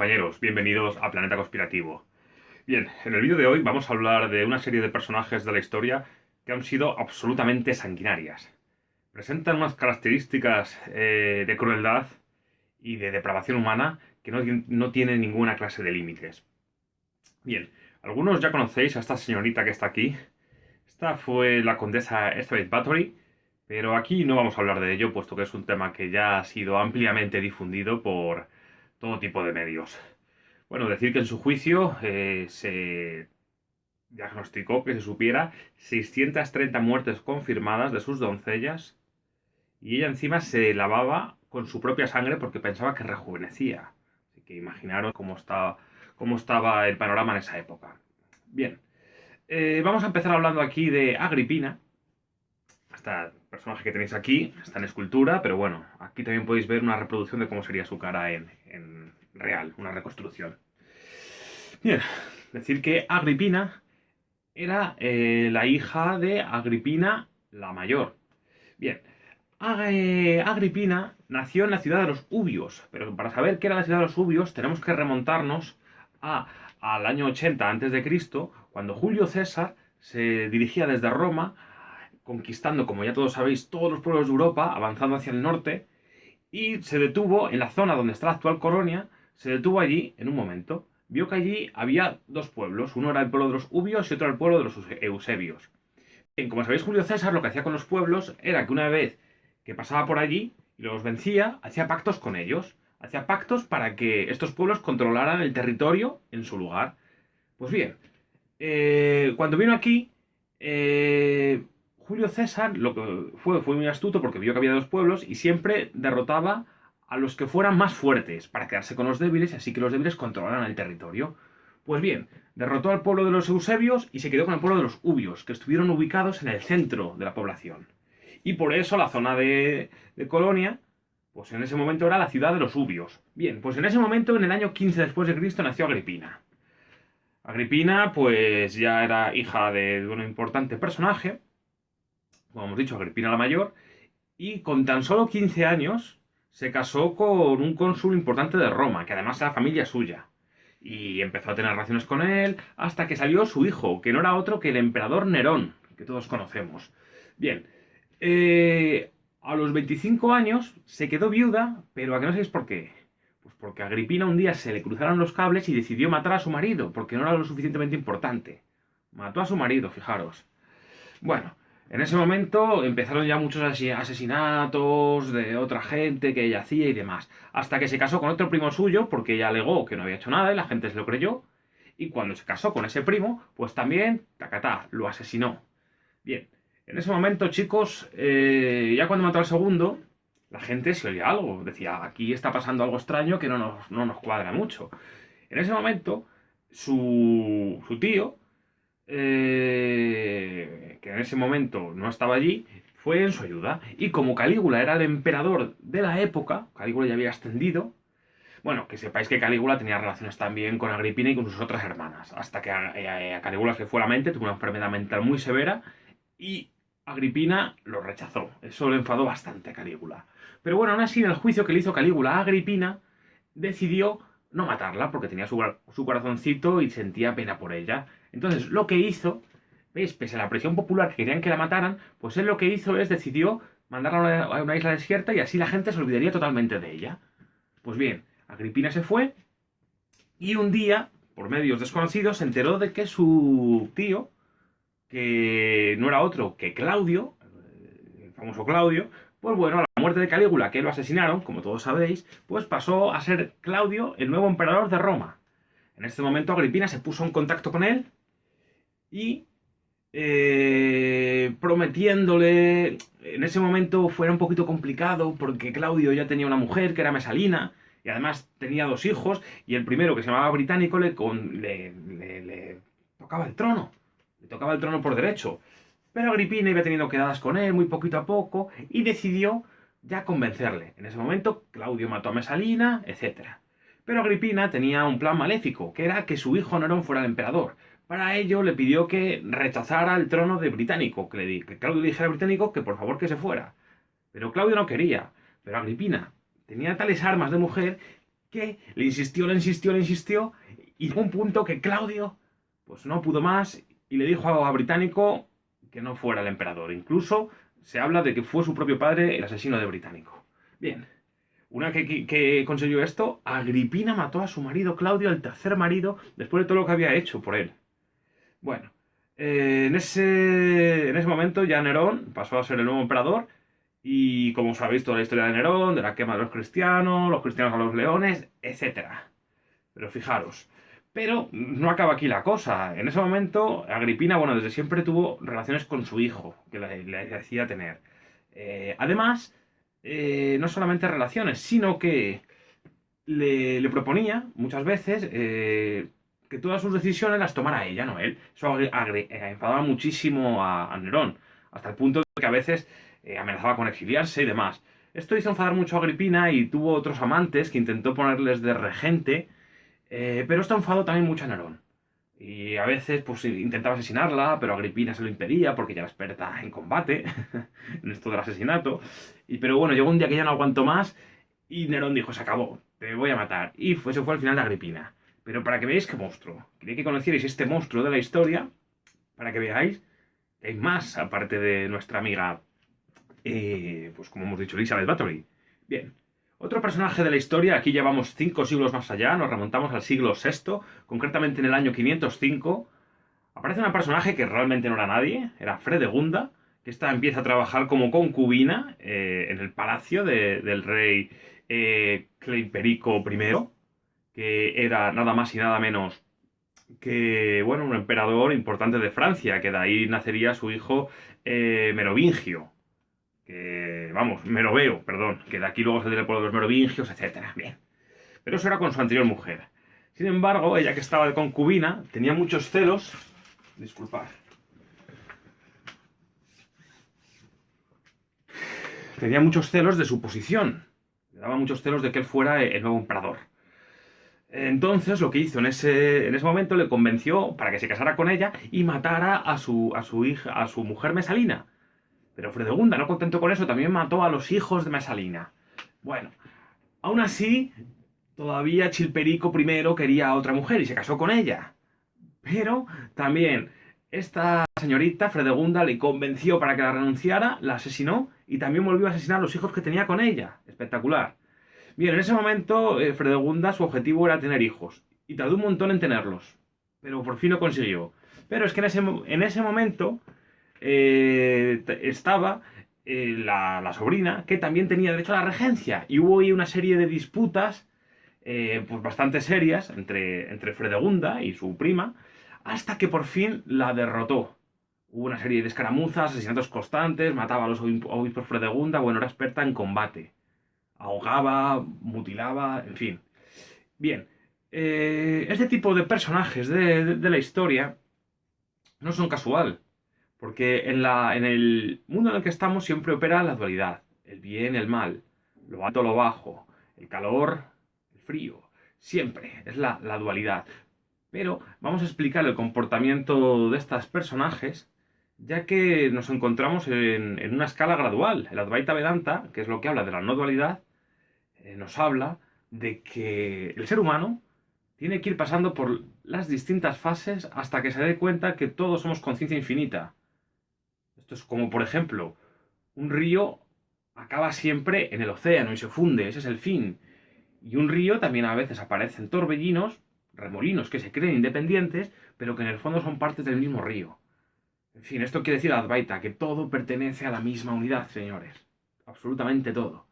compañeros, bienvenidos a Planeta Conspirativo. Bien, en el vídeo de hoy vamos a hablar de una serie de personajes de la historia que han sido absolutamente sanguinarias. Presentan unas características de crueldad y de depravación humana que no tienen ninguna clase de límites. Bien, algunos ya conocéis a esta señorita que está aquí. Esta fue la condesa Elizabeth Bathory, pero aquí no vamos a hablar de ello, puesto que es un tema que ya ha sido ampliamente difundido por todo tipo de medios. Bueno, decir que en su juicio se diagnosticó que se supiera 630 muertes confirmadas de sus doncellas y ella encima se lavaba con su propia sangre porque pensaba que rejuvenecía. Así que imaginaros cómo estaba el panorama en esa época. Bien, vamos a empezar hablando aquí de Agripina. Esta personaje que tenéis aquí está en escultura, pero bueno, aquí también podéis ver una reproducción de cómo sería su cara en real, una reconstrucción. Bien, decir que Agripina era la hija de Agripina la Mayor. Bien, Agripina nació en la ciudad de los Ubios, pero para saber qué era la ciudad de los Ubios tenemos que remontarnos al año 80 a.C., cuando Julio César se dirigía desde Roma, conquistando, como ya todos sabéis, todos los pueblos de Europa, avanzando hacia el norte, y se detuvo en la zona donde está la actual Colonia, se detuvo allí en un momento. Vio que allí había dos pueblos, uno era el pueblo de los Ubios y otro el pueblo de los Eusebios. Bien, como sabéis, Julio César lo que hacía con los pueblos era que una vez que pasaba por allí y los vencía, hacía pactos con ellos. Hacía pactos para que estos pueblos controlaran el territorio en su lugar. Pues bien, cuando vino aquí, Julio César lo que fue muy astuto porque vio que había dos pueblos y siempre derrotaba a los que fueran más fuertes para quedarse con los débiles y así que los débiles controlaran el territorio. Pues bien, derrotó al pueblo de los Eusebios y se quedó con el pueblo de los Ubios, que estuvieron ubicados en el centro de la población. Y por eso la zona de Colonia, pues en ese momento era la ciudad de los Ubios. Bien, pues en ese momento, en el año 15 después de Cristo, nació Agripina. Agripina, pues ya era hija de un importante personaje, como hemos dicho, Agripina la Mayor, y con tan solo 15 años se casó con un cónsul importante de Roma, que además era familia suya. Y empezó a tener relaciones con él hasta que salió su hijo, que no era otro que el emperador Nerón, que todos conocemos. Bien, a los 25 años se quedó viuda, pero a que no sabéis por qué. Pues porque a Agripina un día se le cruzaron los cables y decidió matar a su marido, porque no era lo suficientemente importante. Mató a su marido, fijaros. Bueno, en ese momento empezaron ya muchos asesinatos de otra gente que ella hacía y demás. Hasta que se casó con otro primo suyo, porque ella alegó que no había hecho nada y la gente se lo creyó. Y cuando se casó con ese primo, pues también, tacatá, lo asesinó. Bien, en ese momento, chicos, ya cuando mató al segundo, la gente se oía algo. Decía, aquí está pasando algo extraño que no nos cuadra mucho. En ese momento, su tío, que en ese momento no estaba allí, fue en su ayuda. Y como Calígula era el emperador de la época, Calígula ya había ascendido, bueno, que sepáis que Calígula tenía relaciones también con Agripina y con sus otras hermanas, hasta que a Calígula se fue la mente, tuvo una enfermedad mental muy severa y Agripina lo rechazó. Eso le enfadó bastante a Calígula. Pero bueno, aún así, en el juicio que le hizo Calígula a Agripina, decidió no matarla porque tenía su corazoncito y sentía pena por ella. Entonces, lo que hizo, ¿veis? Pese a la presión popular que querían que la mataran, pues él lo que hizo es decidió mandarla a una isla desierta y así la gente se olvidaría totalmente de ella. Pues bien, Agripina se fue y un día, por medios desconocidos, se enteró de que su tío, que no era otro que Claudio, el famoso Claudio, pues bueno, a la muerte de Calígula, que lo asesinaron, como todos sabéis, pues pasó a ser Claudio el nuevo emperador de Roma. En este momento Agripina se puso en contacto con él y prometiéndole, en ese momento fue un poquito complicado porque Claudio ya tenía una mujer que era Mesalina y además tenía dos hijos y el primero que se llamaba Británico le tocaba el trono, le tocaba el trono por derecho. Pero Agripina iba teniendo quedadas con él muy poquito a poco y decidió ya convencerle. En ese momento Claudio mató a Mesalina, etc. Pero Agripina tenía un plan maléfico, que era que su hijo Nerón fuera el emperador. Para ello le pidió que rechazara el trono de Británico, que Claudio le dijera a Británico que por favor que se fuera. Pero Claudio no quería. Pero Agripina tenía tales armas de mujer que le insistió, y llegó un punto que Claudio pues no pudo más y le dijo a Británico que no fuera el emperador. Incluso se habla de que fue su propio padre el asesino de Británico. Bien, una que consiguió esto, Agripina mató a su marido Claudio, el tercer marido, después de todo lo que había hecho por él. Bueno, en ese momento ya Nerón pasó a ser el nuevo emperador y como sabéis toda la historia de Nerón, de la quema de los cristianos a los leones, etcétera. Pero fijaros, pero no acaba aquí la cosa. En ese momento, Agripina, bueno, desde siempre tuvo relaciones con su hijo, que le hacía tener. Además, no solamente relaciones, sino que le proponía muchas veces que todas sus decisiones las tomara ella, no él. Eso enfadaba muchísimo a Nerón, hasta el punto de que a veces amenazaba con exiliarse y demás. Esto hizo enfadar mucho a Agripina y tuvo otros amantes que intentó ponerles de regente, pero esto enfadó también mucho a Nerón. Y a veces pues intentaba asesinarla, pero Agripina se lo impedía porque ya era experta en combate, en esto del asesinato. Pero bueno, llegó un día que ya no aguantó más y Nerón dijo, se acabó, te voy a matar. Y ese fue el final de Agripina. Pero para que veáis qué monstruo, quería que conocierais este monstruo de la historia, para que veáis que hay más aparte de nuestra amiga, pues como hemos dicho, Elizabeth Bathory. Bien, otro personaje de la historia, aquí ya vamos 5 siglos más allá, nos remontamos al siglo VI, concretamente en el año 505, aparece un personaje que realmente no era nadie, era Fredegunda, que esta empieza a trabajar como concubina en el palacio del rey Cleiperico I, que era nada más y nada menos que, bueno, un emperador importante de Francia, que de ahí nacería su hijo Merovingio, que, vamos, Meroveo, perdón, que de aquí luego saldría el pueblo de los merovingios, etcétera. Bien. Pero eso era con su anterior mujer. Sin embargo, ella que estaba de concubina tenía muchos celos. Disculpad. Tenía muchos celos de su posición. Le daba muchos celos de que él fuera el nuevo emperador. Entonces, lo que hizo en ese momento le convenció para que se casara con ella y matara a su hija, a su mujer Mesalina. Pero Fredegunda, no contento con eso, también mató a los hijos de Mesalina. Bueno, aún así, todavía Chilperico I quería a otra mujer y se casó con ella. Pero también esta señorita, Fredegunda, le convenció para que la renunciara, la asesinó y también volvió a asesinar a los hijos que tenía con ella. Espectacular. Bien, en ese momento, Fredegunda, su objetivo era tener hijos. Y tardó un montón en tenerlos. Pero por fin lo consiguió. Pero es que en ese momento estaba la sobrina, que también tenía derecho a la regencia. Y hubo ahí una serie de disputas pues bastante serias entre Fredegunda y su prima, hasta que por fin la derrotó. Hubo una serie de escaramuzas, asesinatos constantes, mataba a los obispos Fredegunda, bueno, era experta en combate. Ahogaba, mutilaba, en fin. Bien, este tipo de personajes de la historia no son casual, porque en el mundo en el que estamos siempre opera la dualidad, el bien, el mal, lo alto, lo bajo, el calor, el frío, siempre es la dualidad. Pero vamos a explicar el comportamiento de estos personajes, ya que nos encontramos en una escala gradual. El Advaita Vedanta, que es lo que habla de la no dualidad, nos habla de que el ser humano tiene que ir pasando por las distintas fases hasta que se dé cuenta que todos somos conciencia infinita. Esto es como, por ejemplo, un río acaba siempre en el océano y se funde, ese es el fin. Y un río también a veces aparecen torbellinos, remolinos que se creen independientes, pero que en el fondo son partes del mismo río. En fin, esto quiere decir Advaita, que todo pertenece a la misma unidad, señores. Absolutamente todo.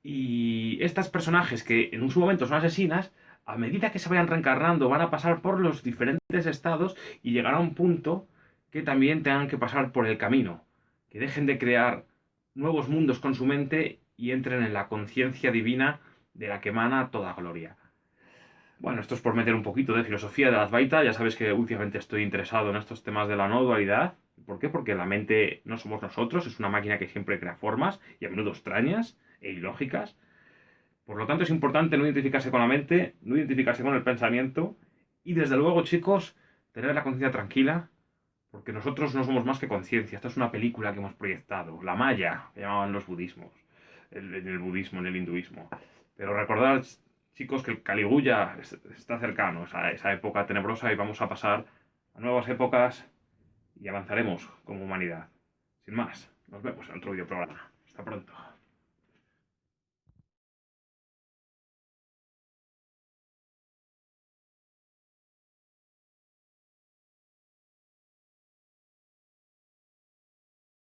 Y estos personajes que en su momento son asesinas, a medida que se vayan reencarnando, van a pasar por los diferentes estados y llegará a un punto que también tengan que pasar por el camino, que dejen de crear nuevos mundos con su mente y entren en la conciencia divina de la que emana toda gloria. Bueno, esto es por meter un poquito de filosofía de la Advaita. Ya sabes que últimamente estoy interesado en estos temas de la no dualidad. ¿Por qué? Porque la mente no somos nosotros, es una máquina que siempre crea formas y a menudo extrañas e ilógicas. Por lo tanto, es importante no identificarse con la mente, no identificarse con el pensamiento y, desde luego, chicos, tener la conciencia tranquila, porque nosotros no somos más que conciencia. Esta es una película que hemos proyectado, la Maya, que llamaban los budismos, en el budismo, en el hinduismo. Pero recordad chicos, que el Caligulla está cercano, esa época tenebrosa, y vamos a pasar a nuevas épocas y avanzaremos como humanidad. Sin más, nos vemos en otro videoprograma. Hasta pronto.